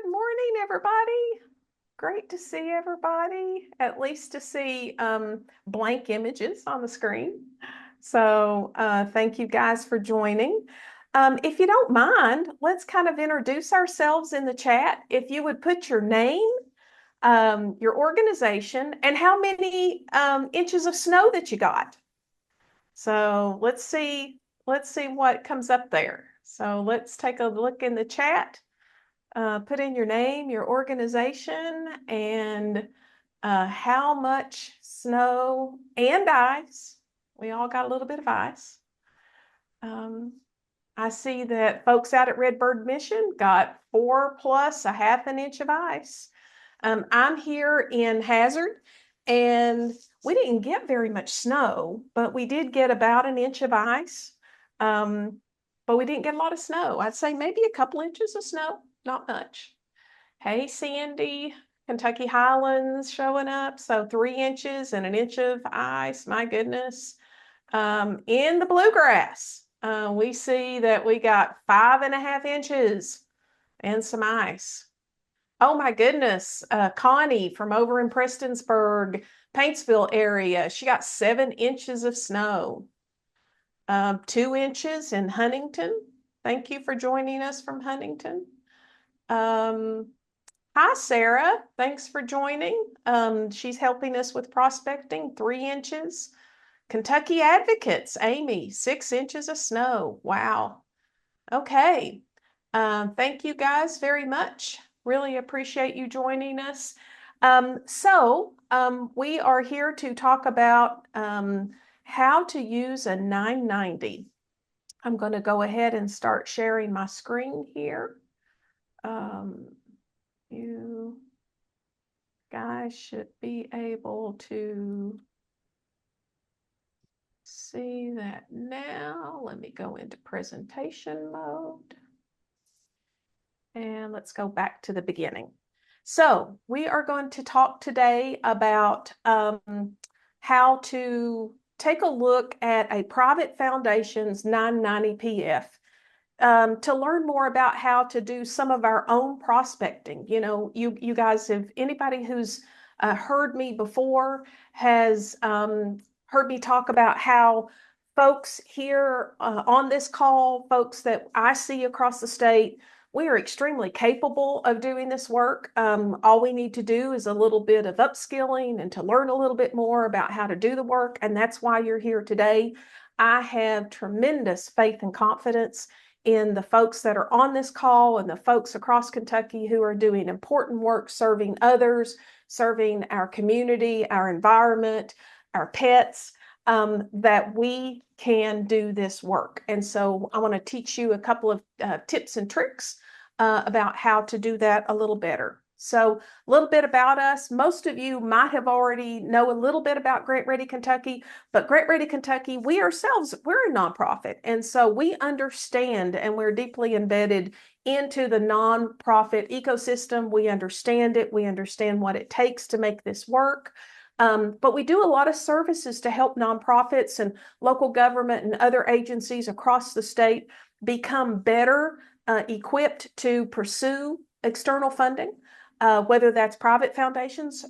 Good morning, everybody. Great to see everybody, at least to see blank images on the screen. So thank you guys for joining. If you don't mind, let's kind of introduce ourselves in the chat. If you would put your name, your organization, and how many inches of snow that you got. So let's see what comes up there. So let's take a look in the chat. Put in your name, your organization, and how much snow and ice. We all got a little bit of ice. I see that folks out at Redbird Mission got 4 plus a half an inch of ice. I'm here in Hazard, and we didn't get very much snow, but we did get about an inch of ice. But we didn't get a lot of snow. I'd say maybe a couple inches of snow, not much. Hey, Sandy, Kentucky Highlands showing up. So 3 inches and an inch of ice, my goodness. In the bluegrass, we see that we got 5.5 inches and some ice. Oh my goodness, Connie from over in Prestonsburg, Paintsville area, she got 7 inches of snow. 2 inches in Huntington. Thank you for joining us from Huntington. Hi, Sarah. Thanks for joining. She's helping us with prospecting, 3 inches. Kentucky Advocates, Amy, 6 inches of snow. Wow. Okay. Thank you guys very much. Really appreciate you joining us. We are here to talk about how to use a 990. I'm going to go ahead and start sharing my screen here. You guys should be able to see that now. Let me go into presentation mode. And let's go back to the beginning. So we are going to talk today about how to take a look at a private foundation's 990 PF to learn more about how to do some of our own prospecting. You know, you guys have, anybody who's heard me before has heard me talk about how folks here on this call, folks that I see across the state, we are extremely capable of doing this work. All we need to do is a little bit of upskilling and to learn a little bit more about how to do the work. And that's why you're here today. I have tremendous faith and confidence in the folks that are on this call and the folks across Kentucky who are doing important work, serving others, serving our community, our environment, our pets, that we can do this work. And so I want to teach you a couple of tips and tricks about how to do that a little better. So a little bit about us. Most of you might have already know a little bit about Grant Ready Kentucky, but Grant Ready Kentucky, we ourselves, we're a nonprofit. And so we understand and we're deeply embedded into the nonprofit ecosystem. We understand it. We understand what it takes to make this work. But we do a lot of services to help nonprofits and local government and other agencies across the state become better equipped to pursue external funding, whether that's private foundations,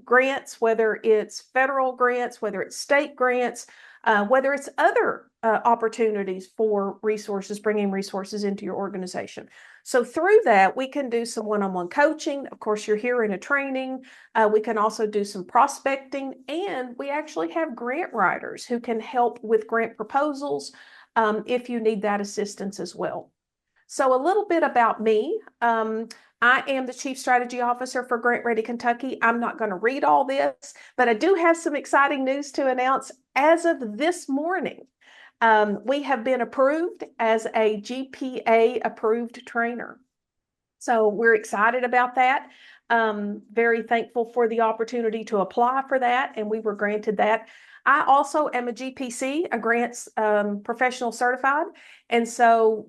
grants, whether it's federal grants, whether it's state grants, whether it's other opportunities for resources, bringing resources into your organization. So through that, we can do some one-on-one coaching. Of course, you're here in a training. We can also do some prospecting, and we actually have grant writers who can help with grant proposals if you need that assistance as well. So a little bit about me. I am the Chief Strategy Officer for Grant Ready Kentucky. I'm not going to read all this, but I do have some exciting news to announce. As of this morning, we have been approved as a GPA approved trainer. So we're excited about that. Very thankful for the opportunity to apply for that, and we were granted that. I also am a GPC, a grants professional certified. And so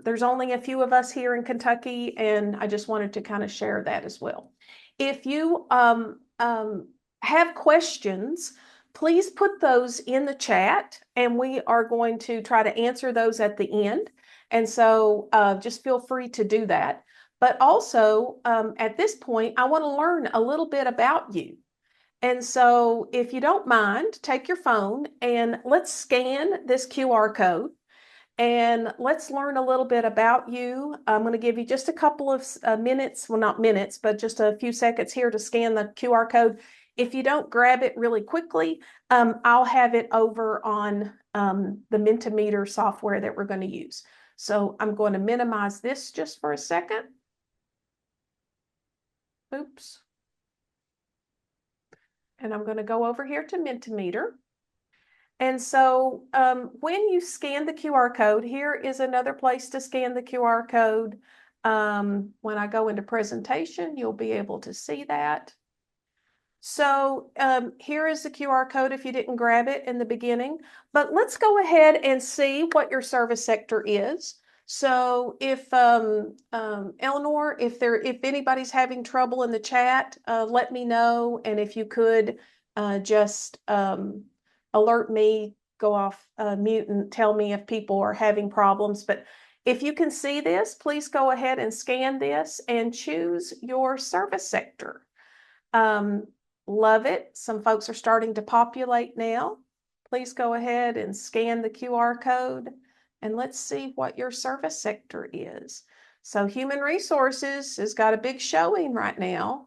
there's only a few of us here in Kentucky, and I just wanted to kind of share that as well. If you have questions, please put those in the chat, and we are going to try to answer those at the end. And so just feel free to do that. But also, at this point, I want to learn a little bit about you. And so if you don't mind, take your phone and let's scan this QR code. And let's learn a little bit about you. I'm going to give you just a couple of minutes, well, not minutes, but just a few seconds here to scan the QR code. If you don't grab it really quickly, I'll have it over on the Mentimeter software that we're going to use. So I'm going to minimize this just for a second. Oops. And I'm going to go over here to Mentimeter. And so when you scan the QR code, here is another place to scan the QR code. When I go into presentation, you'll be able to see that. So here is the QR code if you didn't grab it in the beginning. But let's go ahead and see what your service sector is. So if Eleanor, if anybody's having trouble in the chat, let me know. And if you could just alert me, go off mute and tell me if people are having problems. But if you can see this, please go ahead and scan this and choose your service sector. Love it. Some folks are starting to populate now. Please go ahead and scan the QR code and let's see what your service sector is. So human resources has got a big showing right now.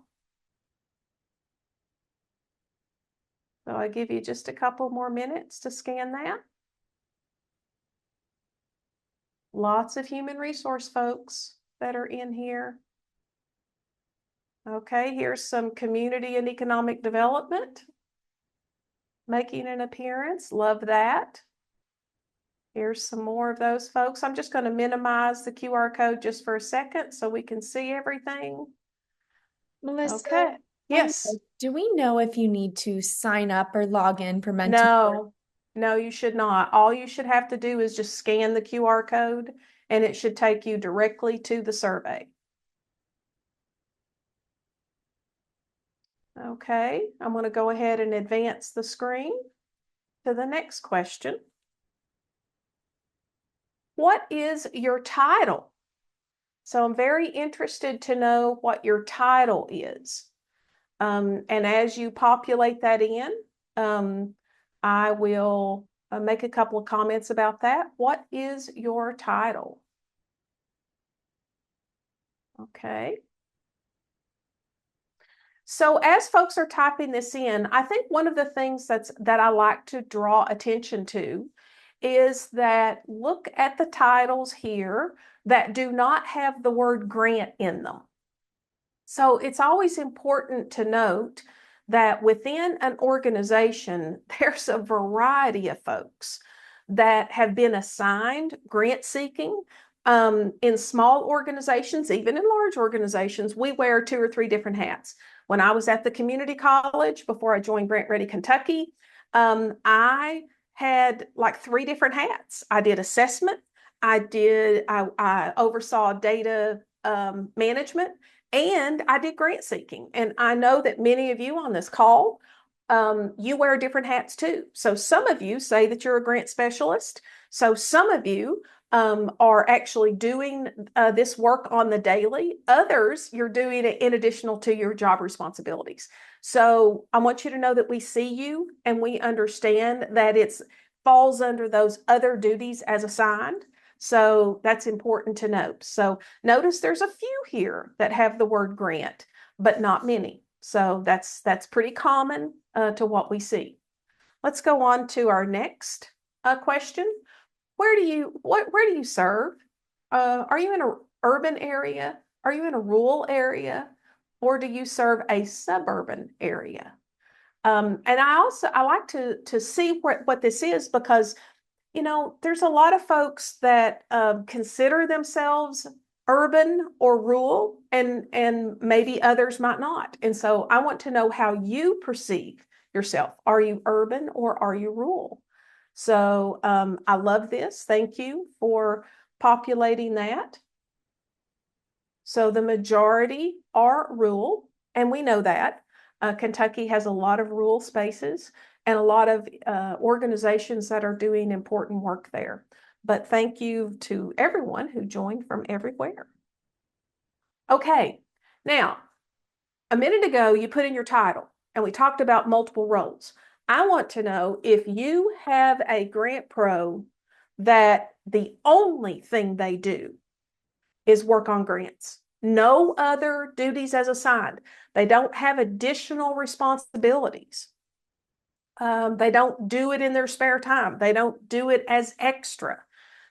So I give you just a couple more minutes to scan that. Lots of human resource folks that are in here. Okay, here's some community and economic development making an appearance. Love that. Here's some more of those folks. I'm just going to minimize the QR code just for a second so we can see everything. Melissa, okay. Yes. Do we know if you need to sign up or log in for Mentimeter? No, you should not. All you should have to do is just scan the QR code and it should take you directly to the survey. Okay, I'm going to go ahead and advance the screen to the next question. What is your title? So I'm very interested to know what your title is. And as you populate that in, I will make a couple of comments about that. What is your title? Okay. So as folks are typing this in, I think one of the things that I like to draw attention to is that look at the titles here that do not have the word grant in them. So it's always important to note that within an organization, there's a variety of folks that have been assigned grant seeking. In small organizations, even in large organizations, we wear 2 or 3 different hats. When I was at the community college before I joined Grant Ready Kentucky, I had like 3 different hats. I did assessment, I oversaw data management, and I did grant seeking. And I know that many of you on this call, you wear different hats too. So some of you say that you're a grant specialist. So some of you are actually doing this work on the daily. Others, you're doing it in addition to your job responsibilities. So I want you to know that we see you and we understand that it falls under those other duties as assigned. So that's important to note. So notice there's a few here that have the word grant, but not many. So that's pretty common to what we see. Let's go on to our next question. Where do you serve? Are you in an urban area? Are you in a rural area? Or do you serve a suburban area? And I like to see what this is because, you know, there's a lot of folks that consider themselves urban or rural, and maybe others might not. And so I want to know how you perceive yourself. Are you urban or are you rural? So I love this. Thank you for populating that. So the majority are rural, and we know that. Kentucky has a lot of rural spaces. and a lot of organizations that are doing important work there. But thank you to everyone who joined from everywhere. Okay, now, a minute ago, you put in your title and we talked about multiple roles. I want to know if you have a grant pro that the only thing they do is work on grants. No other duties as assigned. They don't have additional responsibilities. They don't do it in their spare time. They don't do it as extra.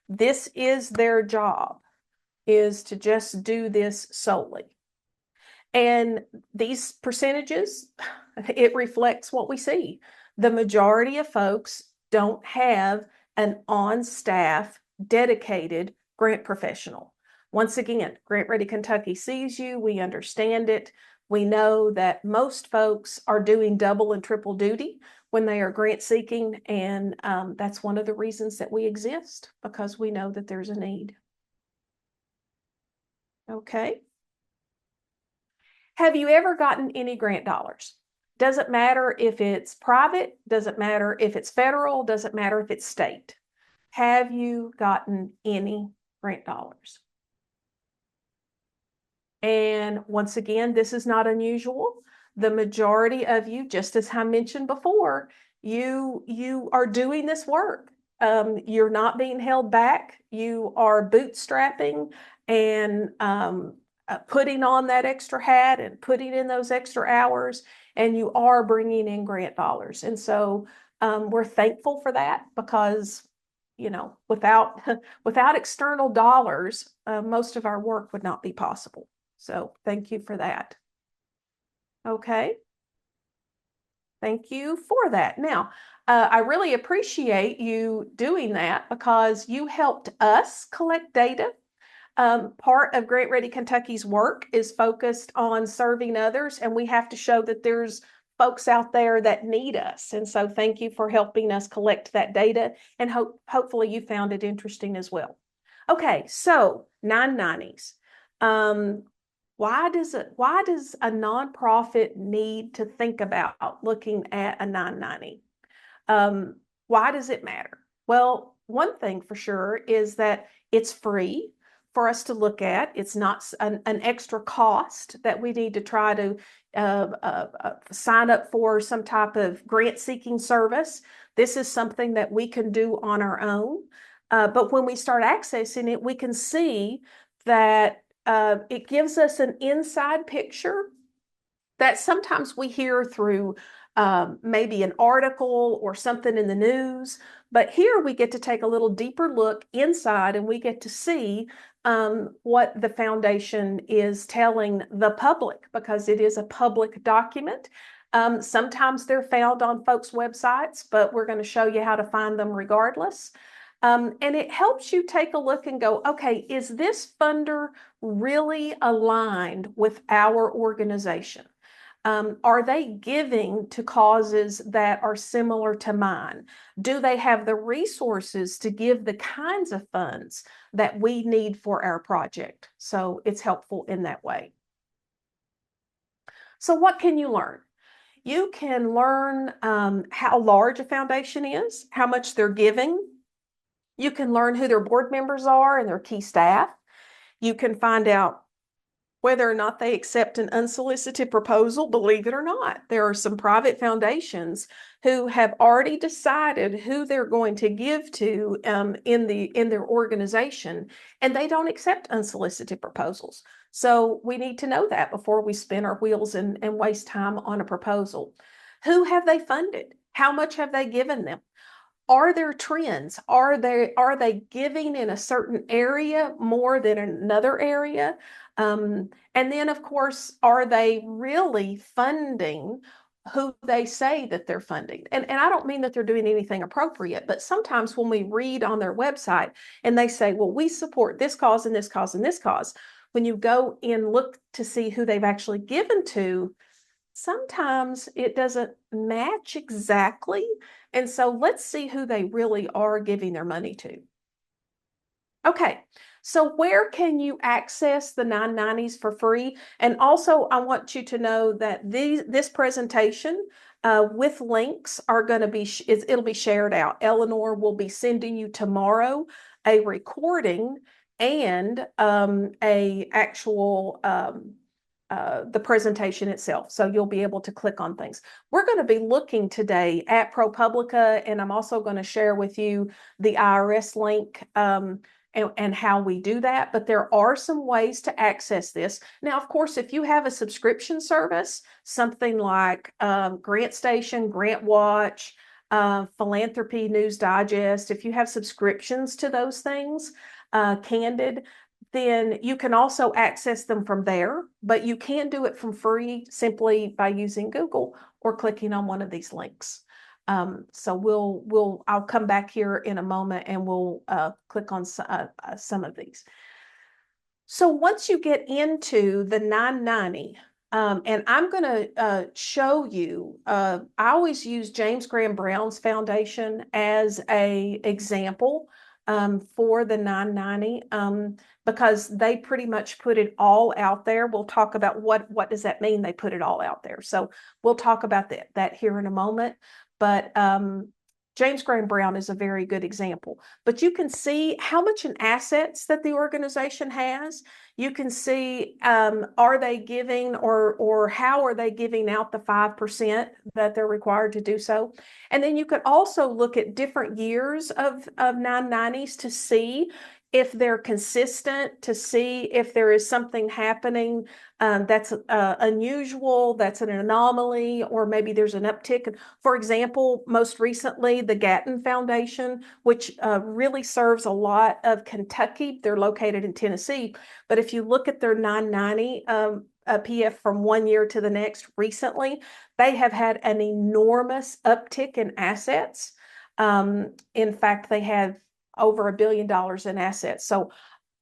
This is their job, is to just do this solely. And these percentages, it reflects what we see. The majority of folks don't have an on-staff dedicated grant professional. Once again, Grant Ready Kentucky sees you, we understand it. We know that most folks are doing double and triple duty when they are grant seeking, and that's one of the reasons that we exist, because we know that there's a need. Okay. Have you ever gotten any grant dollars? Doesn't matter if it's private, doesn't matter if it's federal, doesn't matter if it's state. Have you gotten any grant dollars? And once again, this is not unusual. The majority of you, just as I mentioned before, you are doing this work. You're not being held back. You are bootstrapping and putting on that extra hat and putting in those extra hours, and you are bringing in grant dollars. And so we're thankful for that, because without without external dollars, most of our work would not be possible. So thank you for that. Okay. Thank you for that. Now, I really appreciate you doing that, because you helped us collect data. Part of Grant Ready Kentucky's work is focused on serving others, and we have to show that there's folks out there that need us. And so thank you for helping us collect that data, and hopefully you found it interesting as well. Okay, so 990s. Why does a nonprofit need to think about looking at a 990? Why does it matter? Well, one thing for sure is that it's free for us to look at. It's not an extra cost that we need to try to sign up for some type of grant seeking service. This is something that we can do on our own. But when we start accessing it, we can see that it gives us an inside picture that sometimes we hear through maybe an article or something in the news. But here we get to take a little deeper look inside, and we get to see what the foundation is telling the public, because it is a public document. Sometimes they're found on folks' websites, but we're going to show you how to find them regardless. And it helps you take a look and go, okay, is this funder really aligned with our organization? Are they giving to causes that are similar to mine? Do they have the resources to give the kinds of funds that we need for our project? So it's helpful in that way. So what can you learn? You can learn how large a foundation is, how much they're giving. You can learn who their board members are and their key staff. You can find out whether or not they accept an unsolicited proposal. Believe it or not, there are some private foundations who have already decided who they're going to give to in their organization, and they don't accept unsolicited proposals. So we need to know that before we spin our wheels and waste time on a proposal. Who have they funded? How much have they given them? Are there trends? Are they giving in a certain area more than another area? And then, of course, are they really funding who they say that they're funding? And I don't mean that they're doing anything appropriate, but sometimes when we read on their website and they say, well, we support this cause and this cause and this cause, when you go and look to see who they've actually given to, sometimes it doesn't match exactly. And so let's see who they really are giving their money to. Okay, so where can you access the 990s for free? And also, I want you to know that this presentation with links are going to be, it'll be shared out. Eleanor will be sending you tomorrow a recording and a actual the presentation itself. So you'll be able to click on things. We're going to be looking today at ProPublica, and I'm also going to share with you the IRS link and how we do that. But there are some ways to access this. Now, of course, if you have a subscription service, something like Grant Station, Grant Watch, Philanthropy News Digest, if you have subscriptions to those things, Candid, then you can also access them from there, but you can do it from free simply by using Google or clicking on one of these links. So I'll come back here in a moment and we'll click on some of these. So once you get into the 990, and I'm going to show you, I always use James Graham Brown's foundation as a example for the 990 because they pretty much put it all out there. We'll talk about what does that mean, they put it all out there. So we'll talk about that here in a moment. But James Graham Brown is a very good example. But you can see how much in assets that the organization has. You can see are they giving or how are they giving out the 5% that they're required to do so. And then you could also look at different years of 990s to see if they're consistent, to see if there is something happening that's unusual, that's an anomaly, or maybe there's an uptick. For example, most recently, the Gatton Foundation, which really serves a lot of Kentucky. They're located in Tennessee. But if you look at their 990 PF from one year to the next recently, they have had an enormous uptick in assets. In fact, they have over $1 billion in assets. So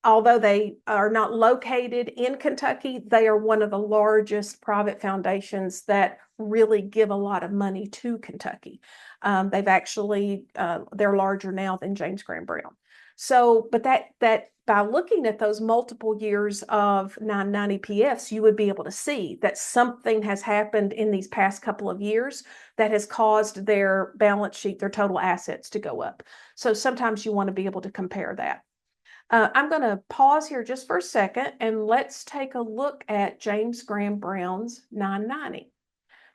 although they are not located in Kentucky, they are one of the largest private foundations that really give a lot of money to Kentucky. They've actually, they're larger now than James Graham Brown. So, but that by looking at those multiple years of 990 PFs, you would be able to see that something has happened in these past couple of years that has caused their balance sheet, their total assets to go up. So sometimes you want to be able to compare that. I'm going to pause here just for a second and let's take a look at James Graham Brown's 990.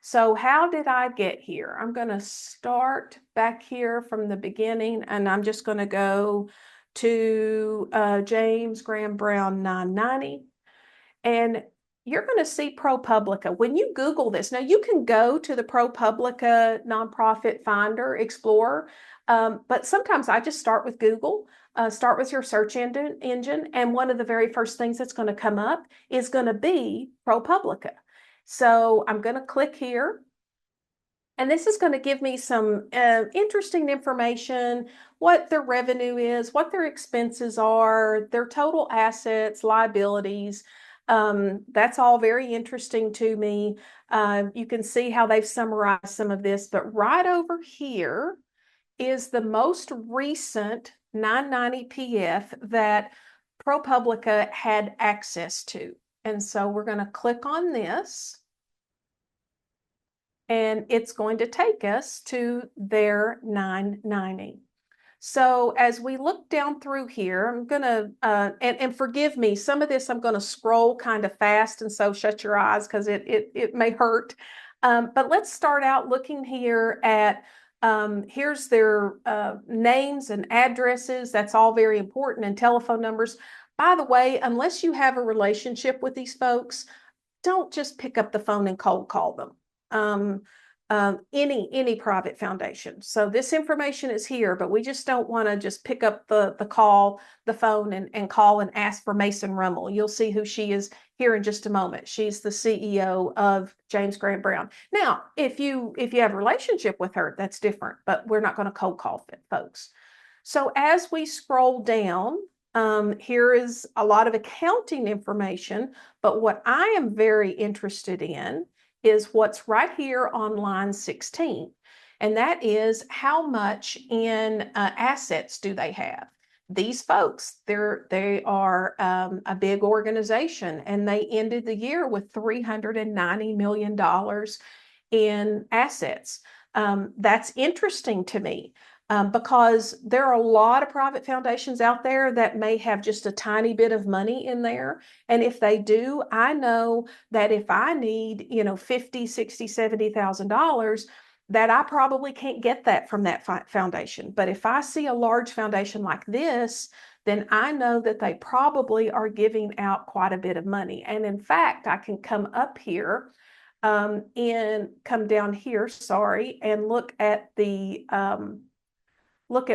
So how did I get here? I'm going to start back here from the beginning and I'm just going to go to James Graham Brown 990. And you're going to see ProPublica. When you Google this, now you can go to the ProPublica Nonprofit Finder Explorer, but sometimes I just start with Google. Start with your search engine, and one of the very first things that's going to come up is going to be ProPublica. So I'm going to click here. And this is going to give me some interesting information, what their revenue is, what their expenses are, their total assets, liabilities. That's all very interesting to me. You can see how they've summarized some of this, but right over here is the most recent 990 PF that ProPublica had access to. And so we're going to click on this. And it's going to take us to their 990. So as we look down through here, I'm going to, and forgive me, some of this I'm going to scroll kind of fast, and so shut your eyes because it may hurt. But let's start out looking here at, here's their names and addresses. That's all very important, and telephone numbers. By the way, unless you have a relationship with these folks, don't just pick up the phone and cold call them. Any private foundation. So this information is here, but we just don't want to just pick up the phone and call and ask for Mason Rummel. You'll see who she is here in just a moment. She's the CEO of James Graham Brown. Now, if you have a relationship with her, that's different, but we're not going to cold call folks. So as we scroll down, here is a lot of accounting information, but what I am very interested in is what's right here on line 16. And that is how much in assets do they have? These folks, they are a big organization, and they ended the year with $390 million in assets. That's interesting to me. Because there are a lot of private foundations out there that may have just a tiny bit of money in there. And if they do, I know that if I need, $50, $60, $70,000, that I probably can't get that from that foundation. But if I see a large foundation like this, then I know that they probably are giving out quite a bit of money. And in fact, I can come up here and come down here, sorry, and look at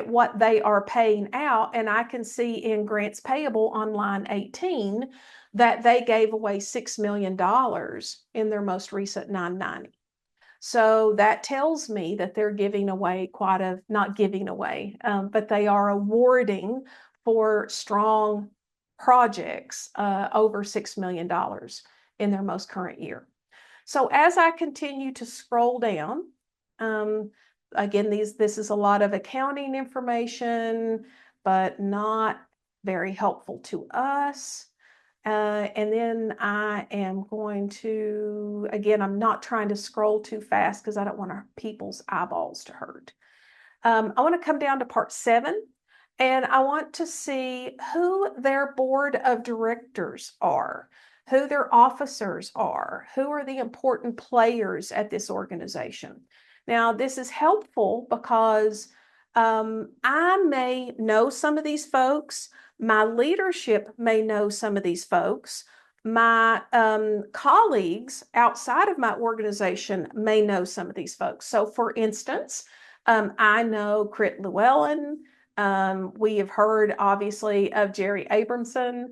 what they are paying out, and I can see in grants payable on line 18 that they gave away $6 million in their most recent 990. So that tells me that they're giving away not giving away, but they are awarding for strong projects over $6 million in their most current year. So as I continue to scroll down, again, this is a lot of accounting information, but not very helpful to us. And then I am going to, again, I'm not trying to scroll too fast because I don't want people's eyeballs to hurt. I want to come down to part 7, and I want to see who their board of directors are, who their officers are, who are the important players at this organization. Now, this is helpful because I may know some of these folks. My leadership may know some of these folks. My colleagues outside of my organization may know some of these folks. So, for instance, I know Crit Llewellyn. We have heard, obviously, of Jerry Abramson,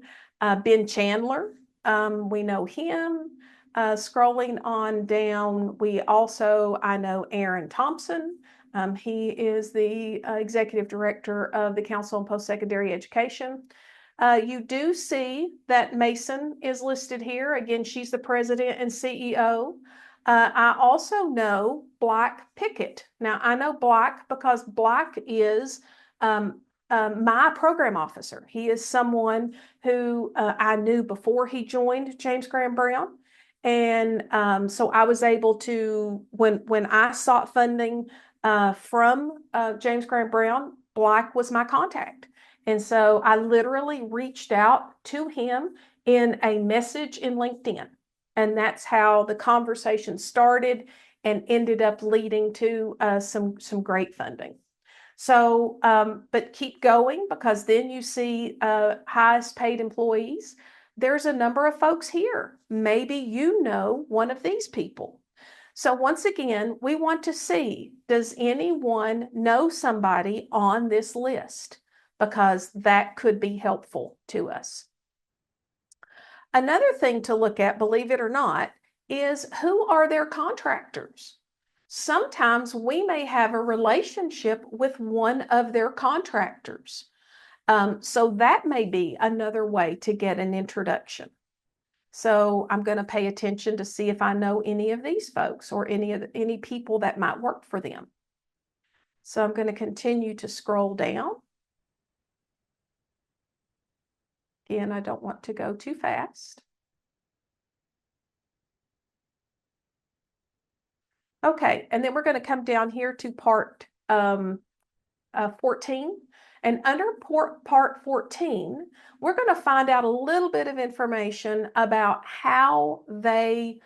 Ben Chandler. We know him. Scrolling on down, I know Aaron Thompson. He is the executive director of the Council on Post-Secondary Education. You do see that Mason is listed here. Again, she's the president and CEO. I also know Black Pickett. Now, I know Black because Black is my program officer. He is someone who I knew before he joined James Graham Brown. And so I was able to, when I sought funding from James Graham Brown, Black was my contact. And so I literally reached out to him in a message in LinkedIn. And that's how the conversation started and ended up leading to some great funding. So, but keep going, because then you see highest paid employees. There's a number of folks here. Maybe you know one of these people. So once again, we want to see, does anyone know somebody on this list? Because that could be helpful to us. Another thing to look at, believe it or not, is who are their contractors? Sometimes we may have a relationship with one of their contractors. So that may be another way to get an introduction. So I'm going to pay attention to see if I know any of these folks or any people that might work for them. So I'm going to continue to scroll down. Again, I don't want to go too fast. Okay, and then we're going to come down here to part 14. And under part 14, we're going to find out a little bit of information about how they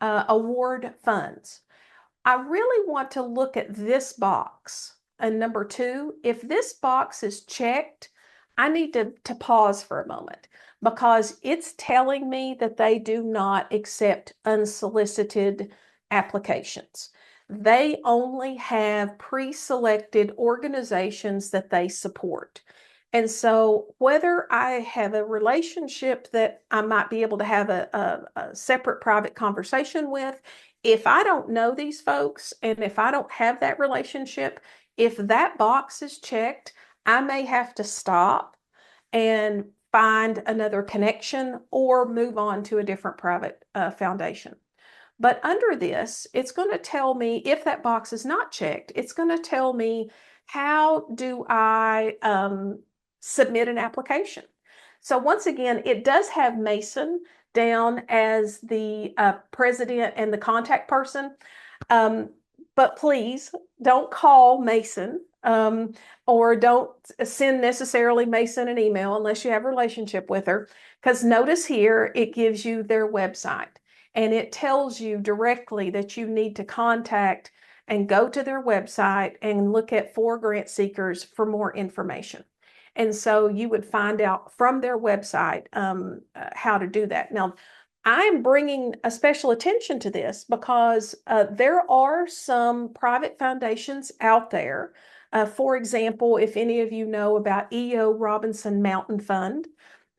award funds. I really want to look at this box. And number 2, if this box is checked, I need to pause for a moment, because it's telling me that they do not accept unsolicited applications. They only have pre-selected organizations that they support. And so whether I have a relationship that I might be able to have a separate private conversation with, if I don't know these folks and if I don't have that relationship, if that box is checked, I may have to stop and find another connection or move on to a different private foundation. But under this, it's going to tell me, if that box is not checked, it's going to tell me, how do I submit an application? So once again, it does have Mason down as the president and the contact person. Um, but please don't call Mason, or don't send necessarily Mason an email unless you have a relationship with her. Because notice here, it gives you their website and it tells you directly that you need to contact and go to their website and look at for grant seekers for more information. And so you would find out from their website how to do that. Now, I'm bringing a special attention to this because there are some private foundations out there. For example, if any of you know about E.O. Robinson Mountain Fund,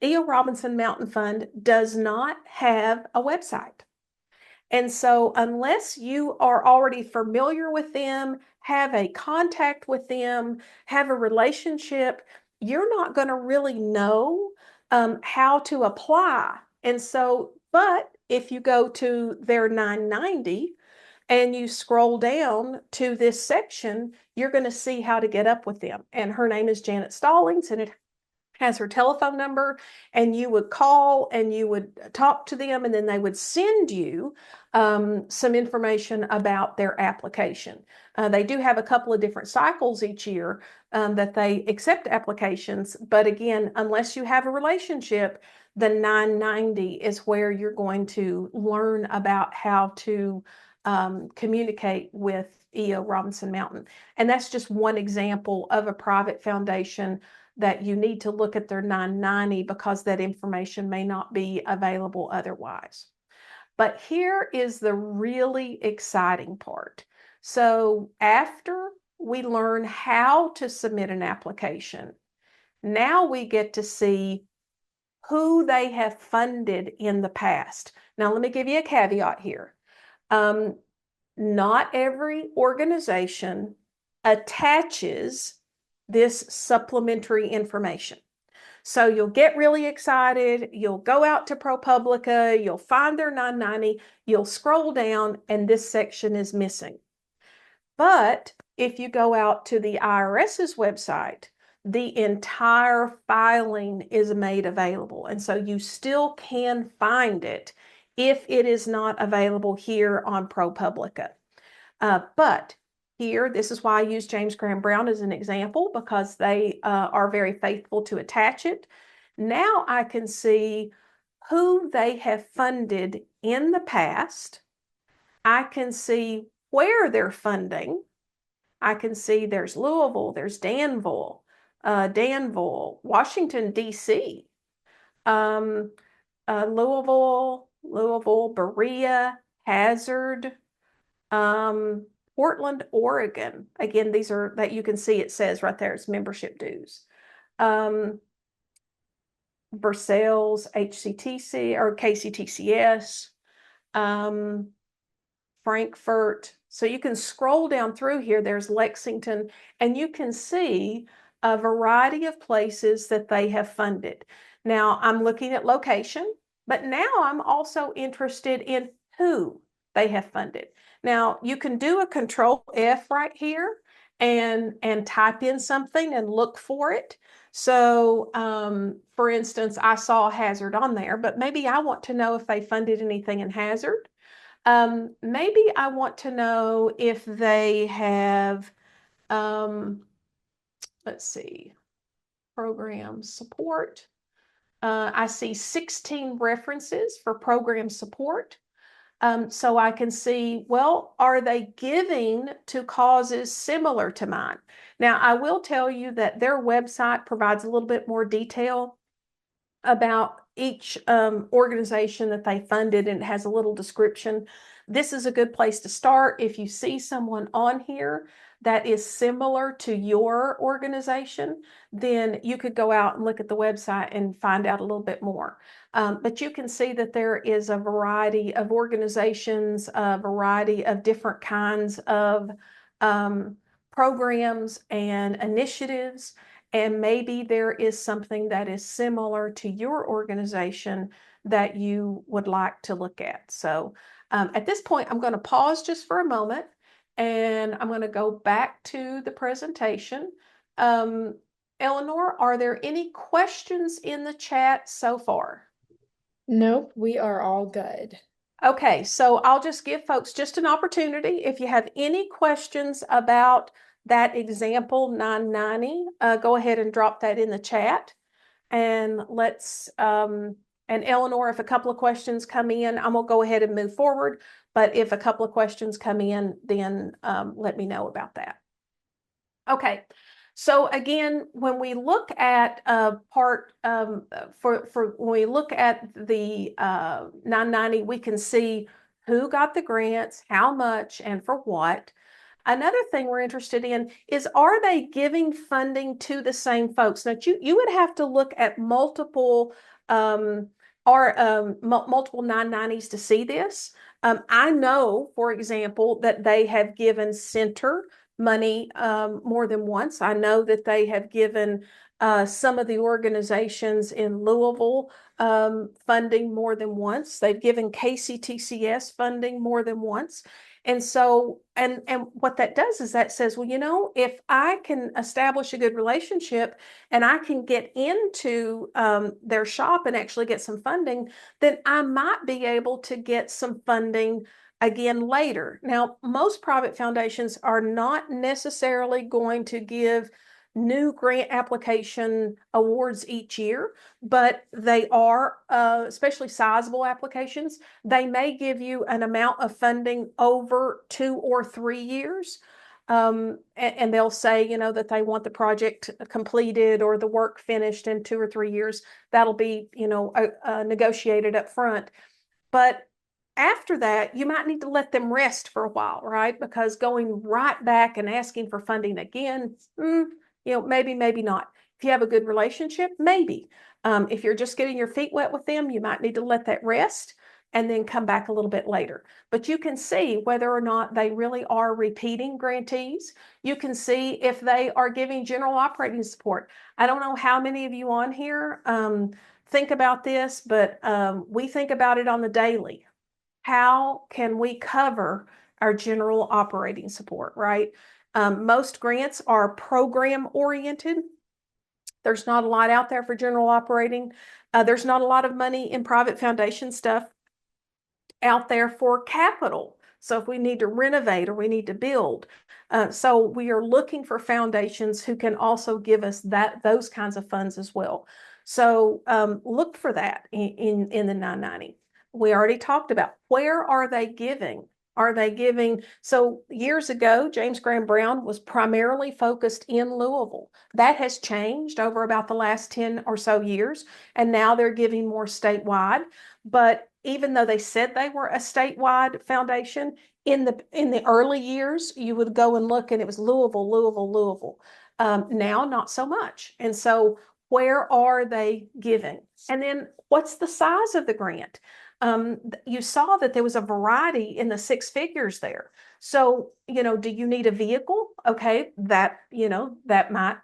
E.O. Robinson Mountain Fund does not have a website. And so, unless you are already familiar with them, have a contact with them, have a relationship, you're not going to really know how to apply. And so, but if you go to their 990 and you scroll down to this section, you're going to see how to get up with them. And her name is Janet Stallings, and it has her telephone number, and you would call and you would talk to them, and then they would send you some information about their application. They do have a couple of different cycles each year that they accept applications, but again, unless you have a relationship, the 990 is where you're going to learn about how to communicate with E.O. Robinson Mountain. And that's just one example of a private foundation that you need to look at their 990 because that information may not be available otherwise. But here is the really exciting part. So after we learn how to submit an application, now we get to see who they have funded in the past. Now, let me give you a caveat here. Not every organization attaches this supplementary information. So you'll get really excited, you'll go out to ProPublica, you'll find their 990, you'll scroll down, and this section is missing. But if you go out to the IRS's website, the entire filing is made available. And so you still can find it if it is not available here on ProPublica. But here, this is why I use James Graham Brown as an example, because they are very faithful to attach it. Now I can see who they have funded in the past. I can see where they're funding. I can see there's Louisville, there's Danville, Washington, D.C., Louisville, Berea, Hazard, Portland, Oregon. Again, these are that you can see it says right there, it's membership dues. Versailles, HCTC or KCTCS, Frankfurt. So you can scroll down through here. There's Lexington, and you can see a variety of places that they have funded. Now I'm looking at location, but now I'm also interested in who they have funded. Now you can do a Control F right here and type in something and look for it. So for instance, I saw Hazard on there, but maybe I want to know if they funded anything in Hazard. Maybe I want to know if they have, let's see, program support. I see 16 references for program support. So I can see, well, are they giving to causes similar to mine? Now, I will tell you that their website provides a little bit more detail about each organization that they funded, and it has a little description. This is a good place to start. If you see someone on here that is similar to your organization, then you could go out and look at the website and find out a little bit more. But you can see that there is a variety of organizations, a variety of different kinds of programs and initiatives. And maybe there is something that is similar to your organization that you would like to look at. So at this point, I'm going to pause just for a moment, and I'm going to go back to the presentation. Eleanor, are there any questions in the chat so far? Nope, we are all good. Okay, so I'll just give folks just an opportunity. If you have any questions about that example 990, go ahead and drop that in the chat. And and Eleanor, if a couple of questions come in, I'm gonna go ahead and move forward. But if a couple of questions come in, then let me know about that. Okay. So again, when we look at when we look at the 990, we can see who got the grants, how much, and for what. Another thing we're interested in is, are they giving funding to the same folks? Now, you would have to look at um, multiple 990s to see this. I know, for example, that they have given Center money more than once. I know that they have given some of the organizations in Louisville funding more than once. They've given KCTCS funding more than once. And so, and what that does is that says, well, if I can establish a good relationship and I can get into their shop and actually get some funding, then I might be able to get some funding again later. Now, most private foundations are not necessarily going to give new grant application awards each year, but they are, especially sizable applications, they may give you an amount of funding over 2 or 3 years. And they'll say, that they want the project completed or the work finished in 2 or 3 years. That'll be, negotiated up front. But after that, you might need to let them rest for a while, right? Because going right back and asking for funding again, maybe, maybe not. If you have a good relationship, maybe. If you're just getting your feet wet with them, you might need to let that rest and then come back a little bit later. But you can see whether or not they really are repeating grantees. You can see if they are giving general operating support. I don't know how many of you on here think about this, but we think about it on the daily. How can we cover our general operating support, right? Most grants are program oriented. There's not a lot out there for general operating. There's not a lot of money in private foundation stuff out there for capital. So if we need to renovate or we need to build, so we are looking for foundations who can also give us those kinds of funds as well. So look for that in the 990. We already talked about, where are they giving? Are they giving? So years ago, James Graham Brown was primarily focused in Louisville. That has changed over about the last 10 or so years, and now they're giving more statewide. But even though they said they were a statewide foundation, in the early years, you would go and look and it was Louisville, Louisville, Louisville. Now, not so much. And so where are they giving? And then what's the size of the grant? You saw that there was a variety in the six figures there. So, do you need a vehicle? Okay, that might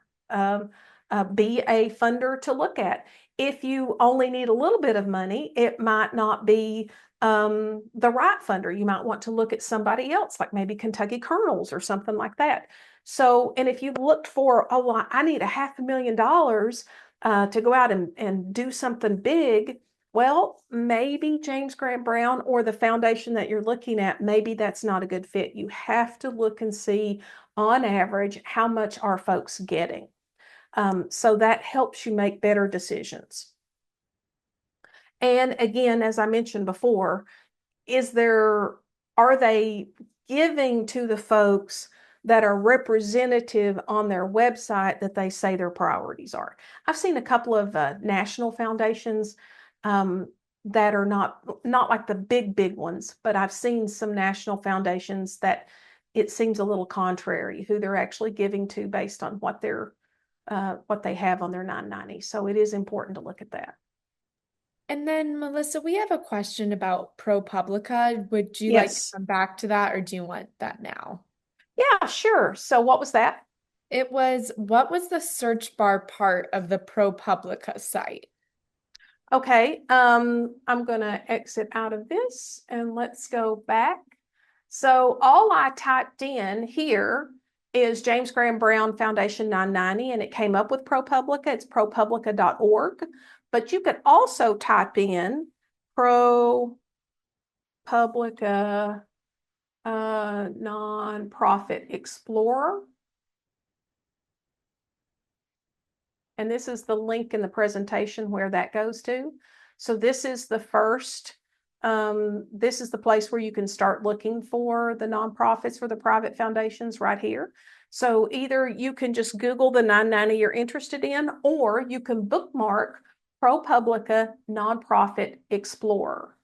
be a funder to look at. If you only need a little bit of money, it might not be the right funder. You might want to look at somebody else, like maybe Kentucky Colonels or something like that. So, and if you've looked for, oh, well, I need $500,000 to go out and do something big, well, maybe James Grant Brown or the foundation that you're looking at, maybe that's not a good fit. You have to look and see, on average, how much are folks getting. So that helps you make better decisions. And again, as I mentioned before, are they giving to the folks that are representative on their website that they say their priorities are? I've seen a couple of national foundations that are not like the big ones, but I've seen some national foundations that it seems a little contrary who they're actually giving to based on what they have on their 990. So it is important to look at that. And then, Melissa, we have a question about ProPublica. Would you like to Yes. come back to that, or do you want that now? Yeah, sure. So what was that? What was the search bar part of the ProPublica site? Okay, I'm gonna exit out of this and let's go back. So all I typed in here is James Graham Brown Foundation 990, and it came up with ProPublica. It's propublica.org, but you could also type in ProPublica ProPublica Nonprofit Explorer. And this is the link in the presentation where that goes to. So this is the first, this is the place where you can start looking for the nonprofits for the private foundations right here. So either you can just Google the 990 you're interested in, or you can bookmark ProPublica Nonprofit Explorer.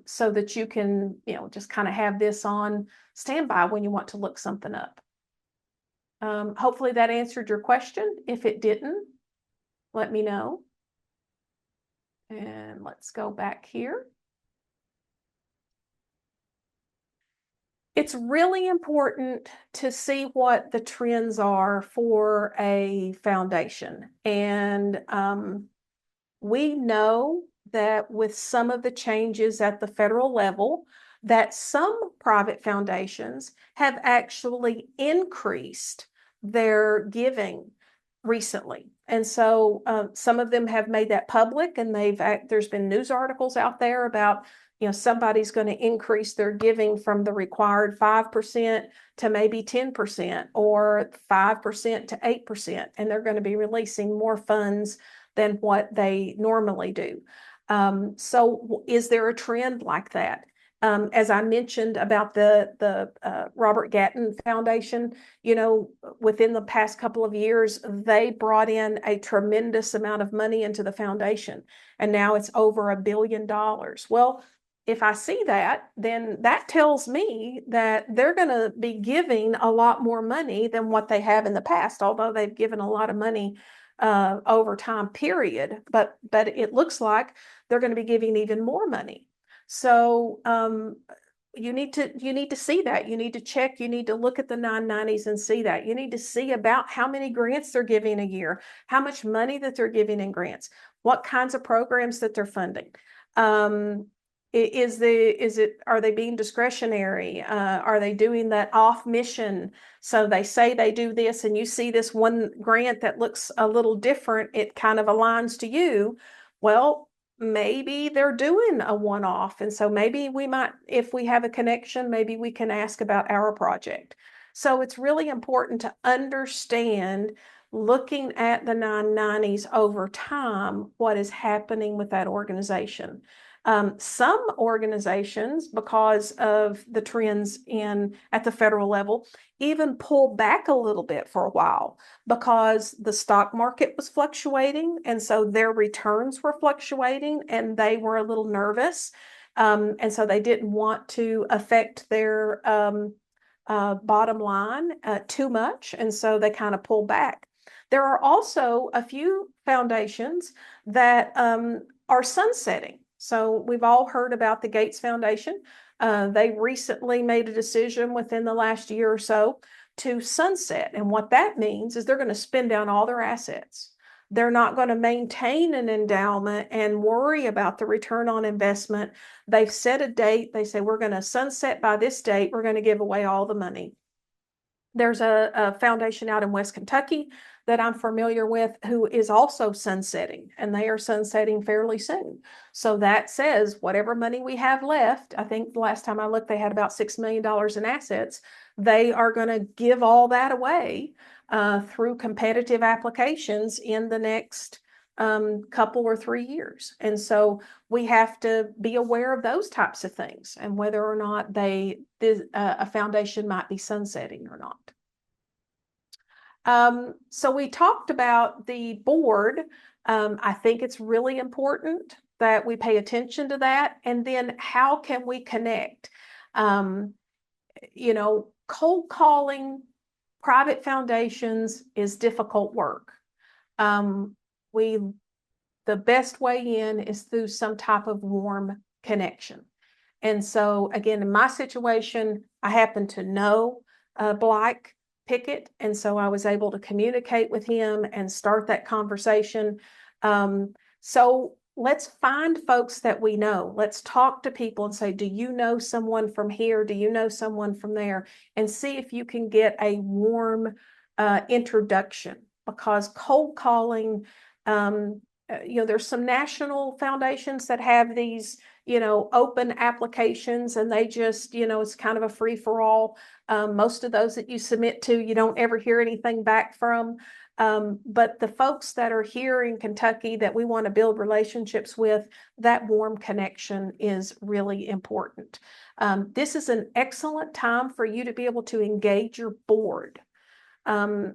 So that you can, just kind of have this on standby when you want to look something up. Hopefully that answered your question. If it didn't, let me know. And let's go back here. It's really important to see what the trends are for a foundation. And we know that with some of the changes at the federal level, that some private foundations have actually increased their giving recently. And so some of them have made that public, and there's been news articles out there about, somebody's going to increase their giving from the required 5% to maybe 10%, or 5% to 8%, and they're going to be releasing more funds than what they normally do. So is there a trend like that? As I mentioned about the Robert Gatton Foundation, within the past couple of years, they brought in a tremendous amount of money into the foundation, and now it's over $1 billion. Well, if I see that, then that tells me that they're going to be giving a lot more money than what they have in the past, although they've given a lot of money over time period, but it looks like they're going to be giving even more money. So you need to see that. You need to check. You need to look at the 990s and see that. You need to see about how many grants they're giving a year, how much money that they're giving in grants, what kinds of programs that they're funding. Are they being discretionary? Are they doing that off mission? So they say they do this, and you see this one grant that looks a little different, it kind of aligns to you. Well, maybe they're doing a one-off. And so maybe we might, if we have a connection, maybe we can ask about our project. So it's really important to understand, looking at the 990s over time, what is happening with that organization. Some organizations, because of the trends at the federal level, even pull back a little bit for a while because the stock market was fluctuating, and so their returns were fluctuating, and they were a little nervous, and so they didn't want to affect their bottom line too much, and so they kind of pull back. There are also a few foundations that are sunsetting. So we've all heard about the Gates Foundation. They recently made a decision within the last year or so to sunset. And what that means is they're going to spend down all their assets. They're not going to maintain an endowment and worry about the return on investment. They've set a date. They say, we're going to sunset by this date. We're going to give away all the money. There's a foundation out in West Kentucky that I'm familiar with who is also sunsetting, and they are sunsetting fairly soon. So that says whatever money we have left, I think the last time I looked, they had about $6 million in assets. They are going to give all that away through competitive applications in the next couple or 3 years. And so we have to be aware of those types of things and whether or not a foundation might be sunsetting or not. So we talked about the board. I think it's really important that we pay attention to that. And then how can we connect? Cold calling private foundations is difficult work. The best way in is through some type of warm connection. And so again, in my situation, I happen to know Blake Pickett, and so I was able to communicate with him and start that conversation. So let's find folks that we know. Let's talk to people and say, do you know someone from here? Do you know someone from there? And see if you can get a warm introduction, because cold calling, there's some national foundations that have these, open applications and they just, it's kind of a free for all. Most of those that you submit to, you don't ever hear anything back from. But the folks that are here in Kentucky that we want to build relationships with, that warm connection is really important. This is an excellent time for you to be able to engage your board.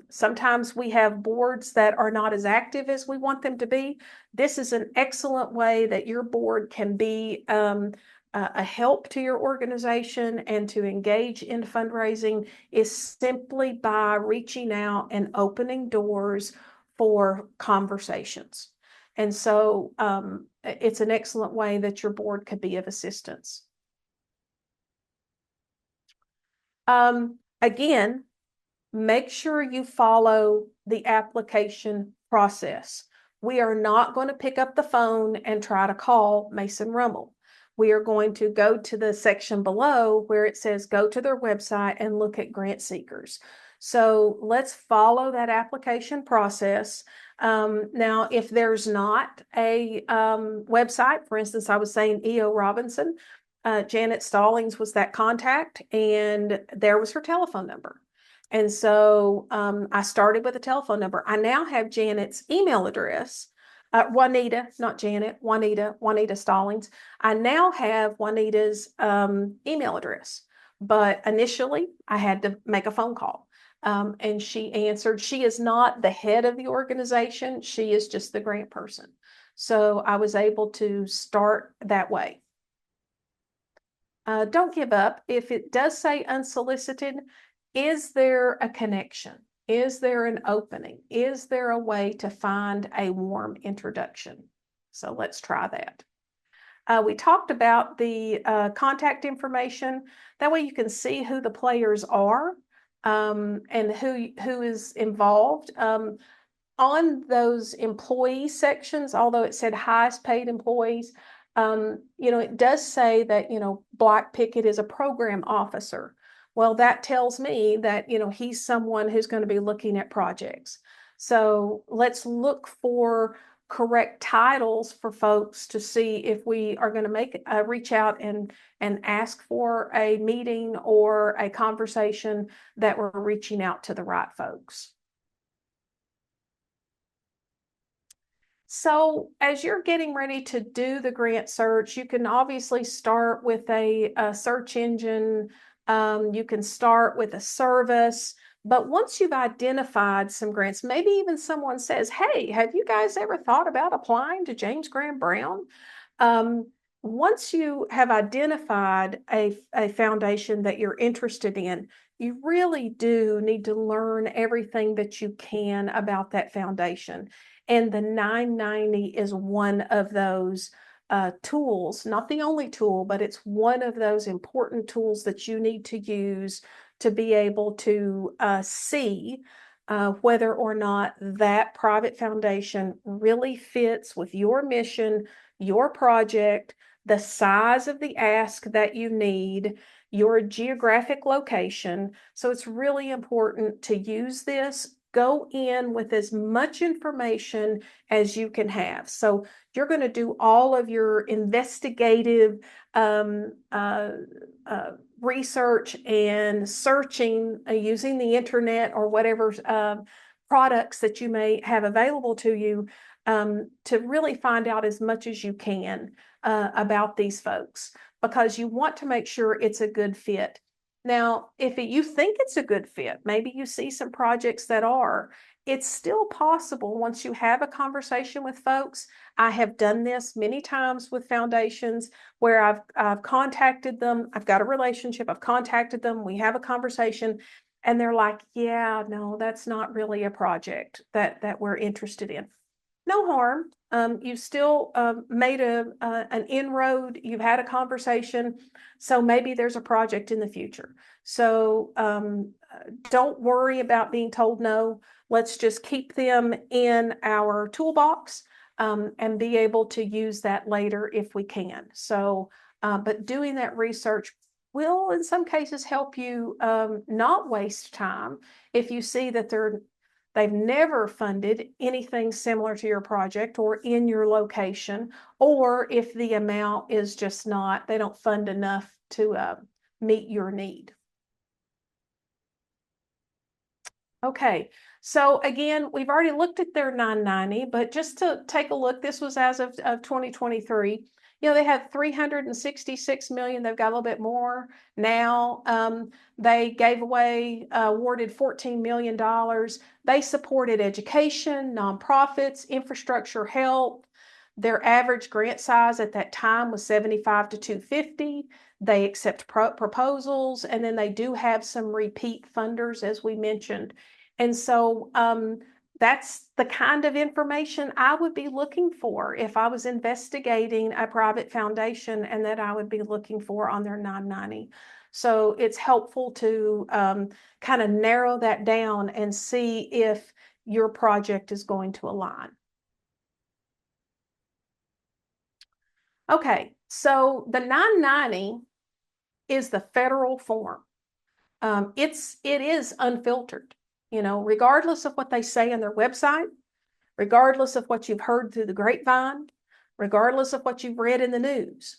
Sometimes we have boards that are not as active as we want them to be. This is an excellent way that your board can be a help to your organization and to engage in fundraising is simply by reaching out and opening doors for conversations. And so it's an excellent way that your board could be of assistance. Again, make sure you follow the application process. We are not going to pick up the phone and try to call Mason Rummel. We are going to go to the section below where it says go to their website and look at grant seekers. So let's follow that application process. Now, if there's not a website, for instance, I was saying E.O. Robinson, Janet Stallings was that contact, and there was her telephone number. And so I started with a telephone number. I now have Janet's email address. Juanita, not Janet, Juanita Stallings. I now have Juanita's email address. But initially, I had to make a phone call. And she answered. She is not the head of the organization. She is just the grant person. So I was able to start that way. Don't give up. If it does say unsolicited, is there a connection? Is there an opening? Is there a way to find a warm introduction? So let's try that. We talked about the contact information. That way you can see who the players are and who is involved. On those employee sections, although it said highest paid employees, it does say that, Black Pickett is a program officer. Well, that tells me that, he's someone who's going to be looking at projects. So let's look for correct titles for folks to see if we are going to reach out and ask for a meeting or a conversation, that we're reaching out to the right folks. So as you're getting ready to do the grant search, you can obviously start with a search engine. You can start with a service. But once you've identified some grants, maybe even someone says, hey, have you guys ever thought about applying to James Graham Brown? Once you have identified a foundation that you're interested in, you really do need to learn everything that you can about that foundation. And the 990 is one of those tools, not the only tool, but it's one of those important tools that you need to use to be able to see whether or not that private foundation really fits with your mission, your project, the size of the ask that you need, your geographic location. So it's really important to use this. Go in with as much information as you can have. So you're going to do all of your investigative research and searching using the internet or whatever products that you may have available to you to really find out as much as you can about these folks, because you want to make sure it's a good fit. Now, if you think it's a good fit, maybe you see some projects that are, it's still possible once you have a conversation with folks. I have done this many times with foundations where I've contacted them. I've got a relationship. I've contacted them. We have a conversation and they're like, yeah, no, that's not really a project that we're interested in. No harm. You've still made an inroad. You've had a conversation. So maybe there's a project in the future. So don't worry about being told no. Let's just keep them in our toolbox and be able to use that later if we can. So, but doing that research will in some cases help you not waste time if you see that they've never funded anything similar to your project or in your location, or if the amount is just not, they don't fund enough to meet your need. Okay, so again, we've already looked at their 990, but just to take a look, this was as of 2023. You know, they had 366 million. They've got a little bit more now. They gave away, awarded $14 million. They supported education, nonprofits, infrastructure help. Their average grant size at that time was 75 to 250. They accept proposals, and then they do have some repeat funders, as we mentioned. And so that's the kind of information I would be looking for if I was investigating a private foundation, and that I would be looking for on their 990. So it's helpful to kind of narrow that down and see if your project is going to align. Okay, so the 990 is the federal form. It is unfiltered. You know, regardless of what they say on their website, regardless of what you've heard through the grapevine, regardless of what you've read in the news,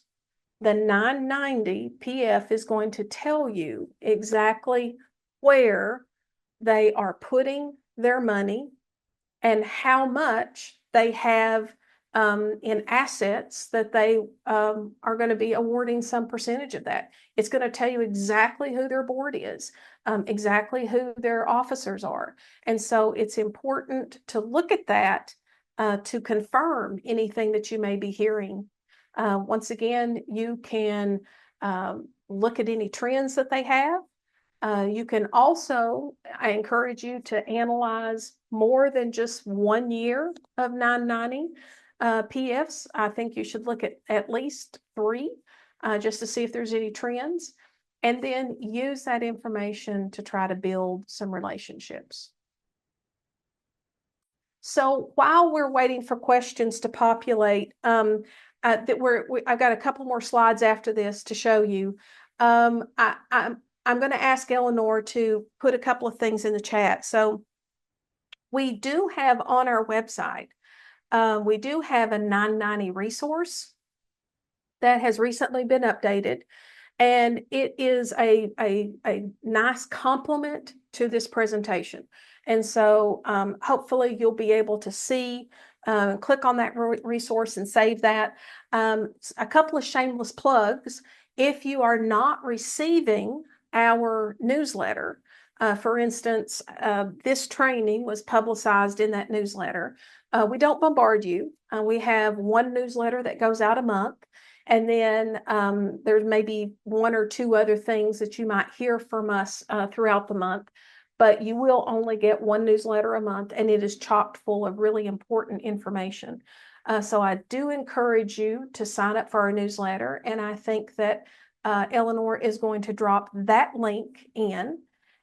the 990 PF is going to tell you exactly where they are putting their money and how much they have in assets that they are going to be awarding some percentage of that. It's going to tell you exactly who their board is, exactly who their officers are. And so it's important to look at that to confirm anything that you may be hearing. Once again, you can look at any trends that they have. You can also, I encourage you to analyze more than just 1 year of 990 PFs. I think you should look at least 3 just to see if there's any trends, and then use that information to try to build some relationships. So while we're waiting for questions to populate, I've got a couple more slides after this to show you. I'm going to ask Eleanor to put a couple of things in the chat. So we do have on our website, we do have a 990 resource that has recently been updated. And it is a nice complement to this presentation. And so hopefully you'll be able to see, click on that resource and save that. A couple of shameless plugs. If you are not receiving our newsletter, for instance, this training was publicized in that newsletter. We don't bombard you. We have one newsletter that goes out a month. And then there's maybe 1 or 2 other things that you might hear from us throughout the month, but you will only get one newsletter a month, and it is chock full of really important information. So I do encourage you to sign up for our newsletter, and I think that Eleanor is going to drop that link in.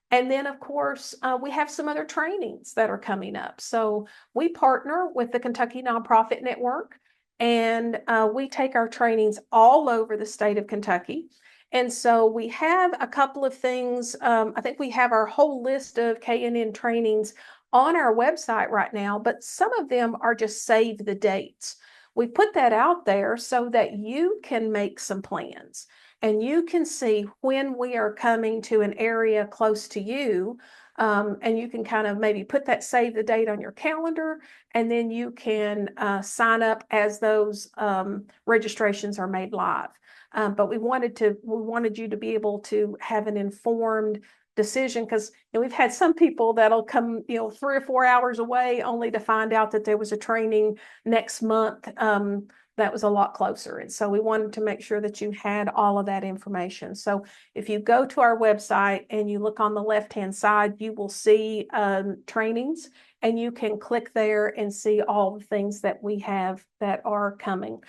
And then, of course, we have some other trainings that are coming up. So we partner with the Kentucky Nonprofit Network, and we take our trainings all over the state of Kentucky. And so we have a couple of things. I think we have our whole list of KNN trainings on our website right now, but some of them are just save the dates. We put that out there so that you can make some plans and you can see when we are coming to an area close to you. And you can kind of maybe put that save the date on your calendar, and then you can sign up as those registrations are made live. But we wanted you to be able to have an informed decision, because we've had some people that'll come 3 or 4 hours away only to find out that there was a training next month that was a lot closer. And so we wanted to make sure that you had all of that information. So if you go to our website and you look on the left-hand side, you will see trainings, and you can click there and see all the things that we have that are coming.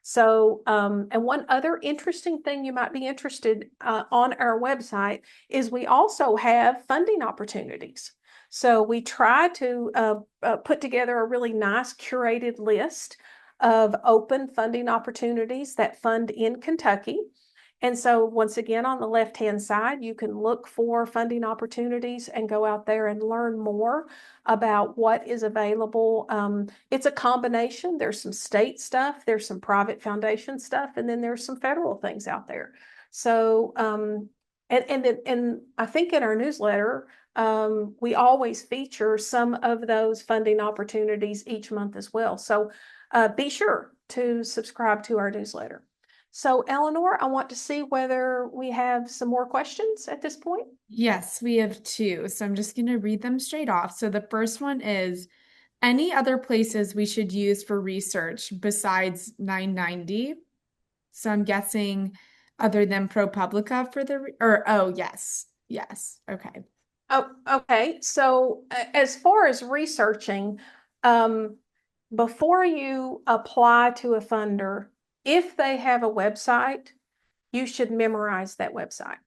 So, and one other interesting thing you might be interested on our website is we also have funding opportunities. So we try to put together a really nice curated list of open funding opportunities that fund in Kentucky. And so once again, on the left-hand side, you can look for funding opportunities and go out there and learn more about what is available. It's a combination. There's some state stuff, there's some private foundation stuff, and then there's some federal things out there. So, and I think in our newsletter, we always feature some of those funding opportunities each month as well. So be sure to subscribe to our newsletter. So Eleanor, I want to see whether we have some more questions at this point. Yes, we have two. So I'm just going to read them straight off. So the first one is, any other places we should use for research besides 990? So I'm guessing other than ProPublica for oh, yes. Yes. Okay. Oh, okay. So as far as researching, um, before you apply to a funder, if they have a website, you should memorize that website.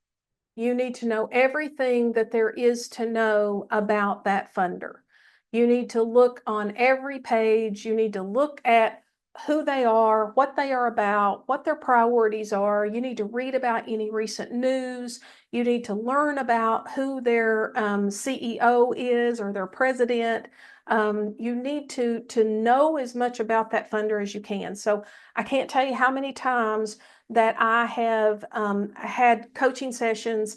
You need to know everything that there is to know about that funder. You need to look on every page. You need to look at who they are, what they are about, what their priorities are. You need to read about any recent news. You need to learn about who their CEO is or their president. You need to know as much about that funder as you can. So I can't tell you how many times that I have had coaching sessions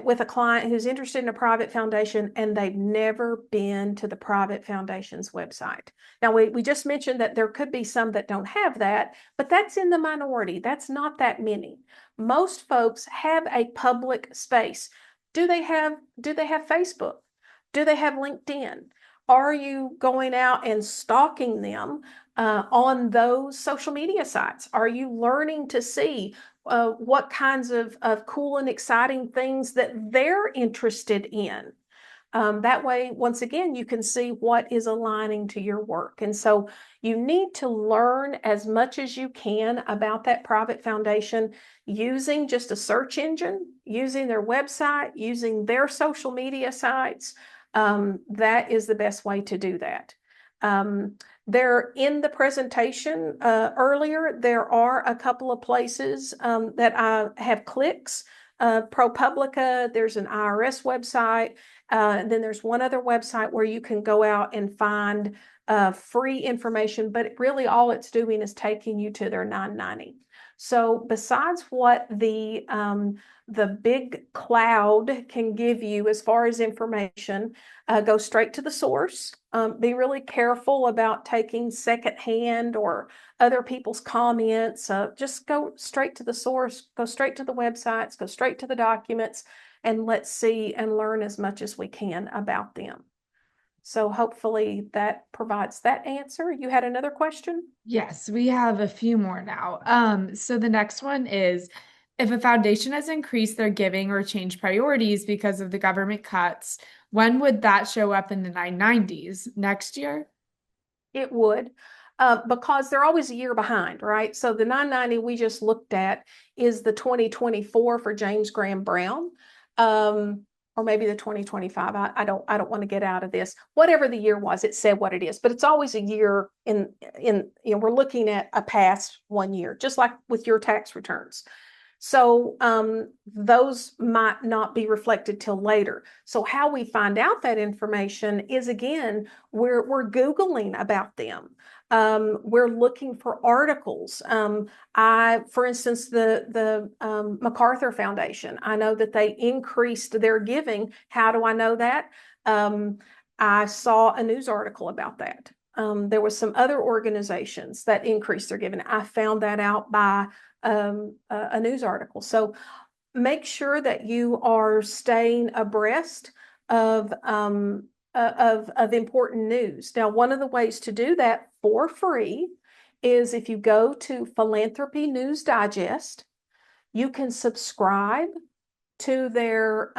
with a client who's interested in a private foundation and they've never been to the private foundation's website. Now, we just mentioned that there could be some that don't have that, but that's in the minority. That's not that many. Most folks have a public space. Do they have Facebook? Do they have LinkedIn? Are you going out and stalking them on those social media sites? Are you learning to see what kinds of cool and exciting things that they're interested in? That way, once again, you can see what is aligning to your work. And so you need to learn as much as you can about that private foundation using just a search engine, using their website, using their social media sites. That is the best way to do that. There in the presentation earlier, there are a couple of places that I have clicks. ProPublica, there's an IRS website. And then there's one other website where you can go out and find free information, but really all it's doing is taking you to their 990. So besides what the big cloud can give you as far as information, go straight to the source. Be really careful about taking secondhand or other people's comments. Just go straight to the source, go straight to the websites, go straight to the documents, and let's see and learn as much as we can about them. So hopefully that provides that answer. You had another question? Yes, we have a few more now. So the next one is, if a foundation has increased their giving or changed priorities because of the government cuts, when would that show up in the 990s? Next year? It would, because they're always a year behind, right? So the 990 we just looked at is the 2024 for James Graham Brown, or maybe the 2025. I don't want to get out of this. Whatever the year was, it said what it is, but it's always a year we're looking at a past 1 year, just like with your tax returns. So those might not be reflected till later. So how we find out that information is, again, we're Googling about them. We're looking for articles. For instance, the MacArthur Foundation, I know that they increased their giving. How do I know that? I saw a news article about that. There was some other organizations that increased their giving. I found that out by a news article. So make sure that you are staying abreast of important news. Now, one of the ways to do that for free is if you go to Philanthropy News Digest, you can subscribe to their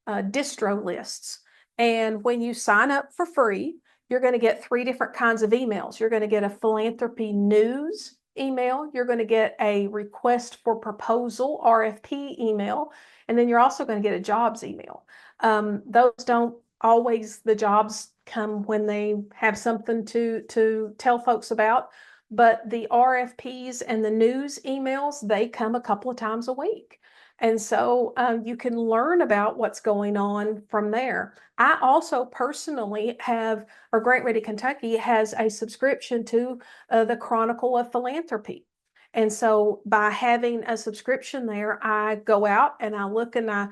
distro lists. And when you sign up for free, you're going to get 3 different kinds of emails. You're going to get a philanthropy news email. You're going to get a request for proposal, RFP email, and then you're also going to get a jobs email. Those don't always, the jobs come when they have something to tell folks about, but the RFPs and the news emails, they come a couple of times a week. And so you can learn about what's going on from there. I also personally have, or Grant Ready Kentucky has a subscription to the Chronicle of Philanthropy. And so by having a subscription there, I go out and I look and I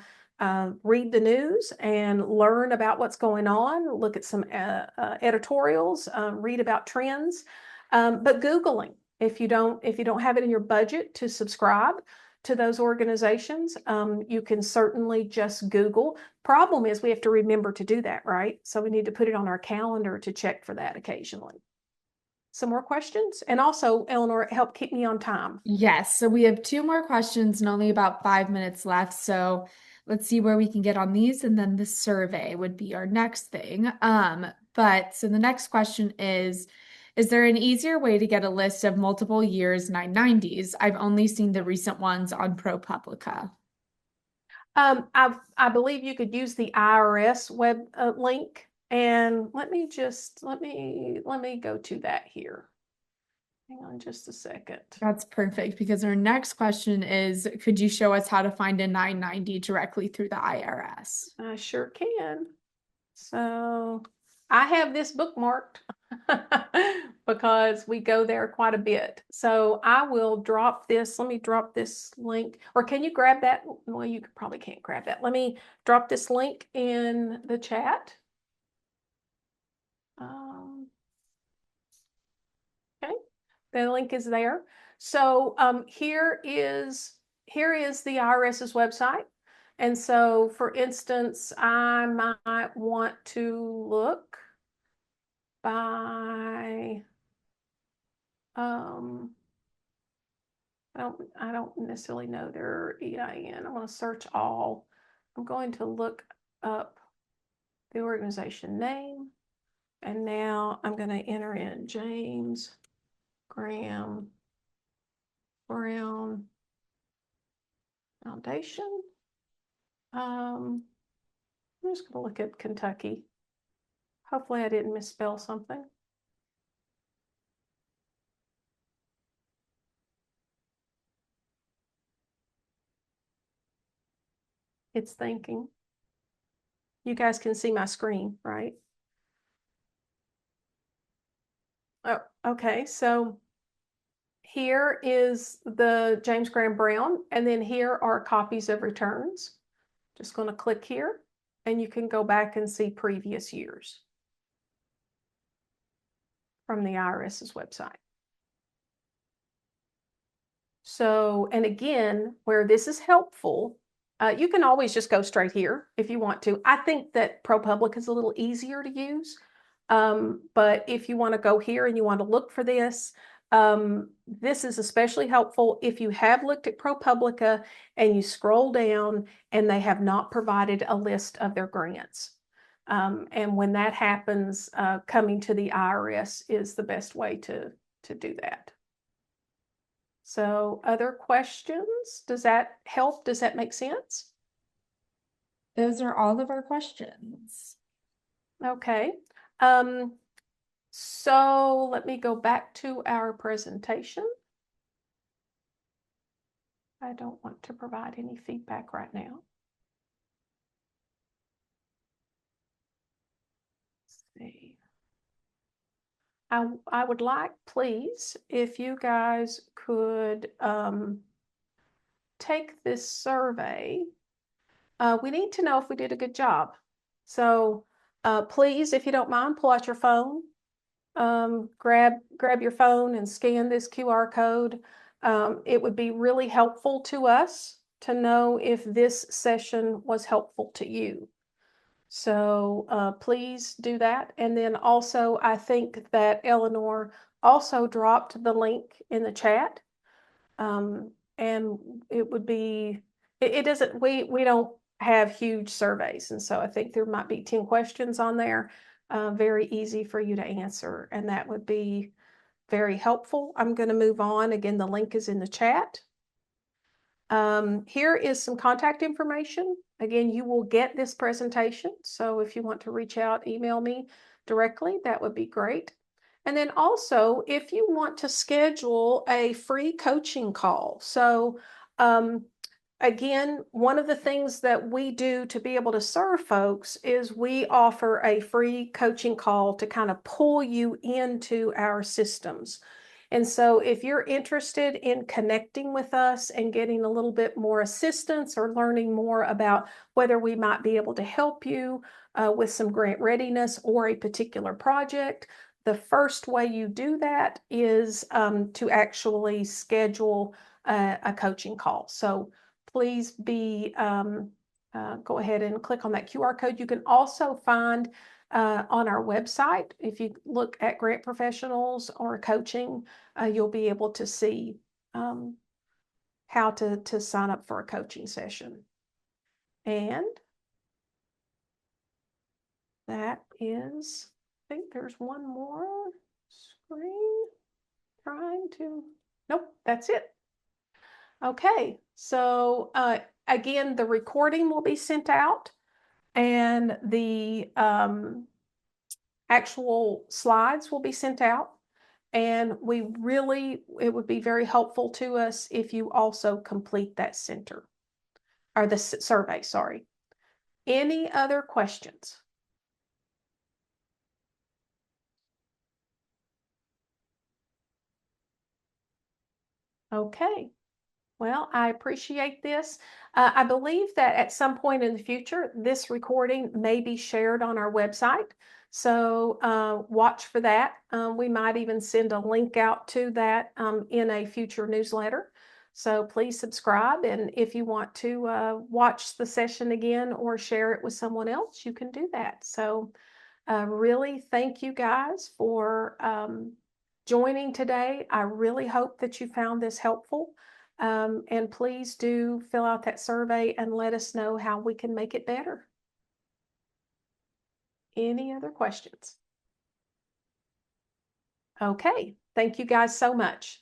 read the news and learn about what's going on, look at some editorials, read about trends. But Googling, if you don't have it in your budget to subscribe to those organizations, you can certainly just Google. Problem is we have to remember to do that, right? So we need to put it on our calendar to check for that occasionally. Some more questions? And also, Eleanor, help keep me on time. Yes, so we have two more questions and only about 5 minutes left. So let's see where we can get on these, and then the survey would be our next thing. But so the next question is there an easier way to get a list of multiple years 990s? I've only seen the recent ones on ProPublica. I believe you could use the IRS web link, and let me go to that here. Hang on just a second. That's perfect because our next question is, could you show us how to find a 990 directly through the IRS? I sure can. So I have this bookmarked because we go there quite a bit. So I will drop this. Let me drop this link. Or can you grab that? Well, you probably can't grab that. Let me drop this link in the chat. Okay, the link is there. So here is the IRS's website. And so, for instance, I might want to look by, I don't necessarily know their EIN. I'm going to search all. I'm going to look up the organization name. And now I'm going to enter in James Graham Brown Foundation. I'm just going to look at Kentucky. Hopefully I didn't misspell something. It's thinking. You guys can see my screen, right? Oh, okay. So here is the James Graham Brown, and then here are copies of returns. Just going to click here, and you can go back and see previous years from the IRS's website. So, and again, where this is helpful, you can always just go straight here if you want to. I think that ProPublica is a little easier to use. But if you want to go here and you want to look for this, this is especially helpful if you have looked at ProPublica and you scroll down and they have not provided a list of their grants. And when that happens, coming to the IRS is the best way to do that. So other questions? Does that help? Does that make sense? Those are all of our questions. Okay. So let me go back to our presentation. I don't want to provide any feedback right now. Let's see. I would like, please, if you guys could take this survey. We need to know if we did a good job. So please, if you don't mind, pull out your phone. Grab your phone and scan this QR code. It would be really helpful to us to know if this session was helpful to you. So please do that. And then also, I think that Eleanor also dropped the link in the chat. And it would be, it doesn't, we don't have huge surveys. And so I think there might be 10 questions on there, very easy for you to answer. And that would be very helpful. I'm going to move on. Again, the link is in the chat. Here is some contact information. Again, you will get this presentation. So if you want to reach out, email me directly, that would be great. And then also, if you want to schedule a free coaching call. So, again, one of the things that we do to be able to serve folks is we offer a free coaching call to kind of pull you into our systems. And so, if you're interested in connecting with us and getting a little bit more assistance or learning more about whether we might be able to help you with some grant readiness or a particular project, the first way you do that is to actually schedule a coaching call. So please go ahead and click on that QR code. You can also find on our website, if you look at grant professionals or coaching, you'll be able to see how to sign up for a coaching session. And that is, I think there's one more screen trying to, nope, that's it. Okay, so again, the recording will be sent out and the actual slides will be sent out. And it would be very helpful to us if you also complete that center or the survey, sorry. Any other questions? Okay. Well, I appreciate this. I believe that at some point in the future, this recording may be shared on our website. So watch for that. We might even send a link out to that in a future newsletter. So please subscribe. And if you want to watch the session again or share it with someone else, you can do that. So really thank you guys for joining today. I really hope that you found this helpful. And please do fill out that survey and let us know how we can make it better. Any other questions? Okay, thank you guys so much.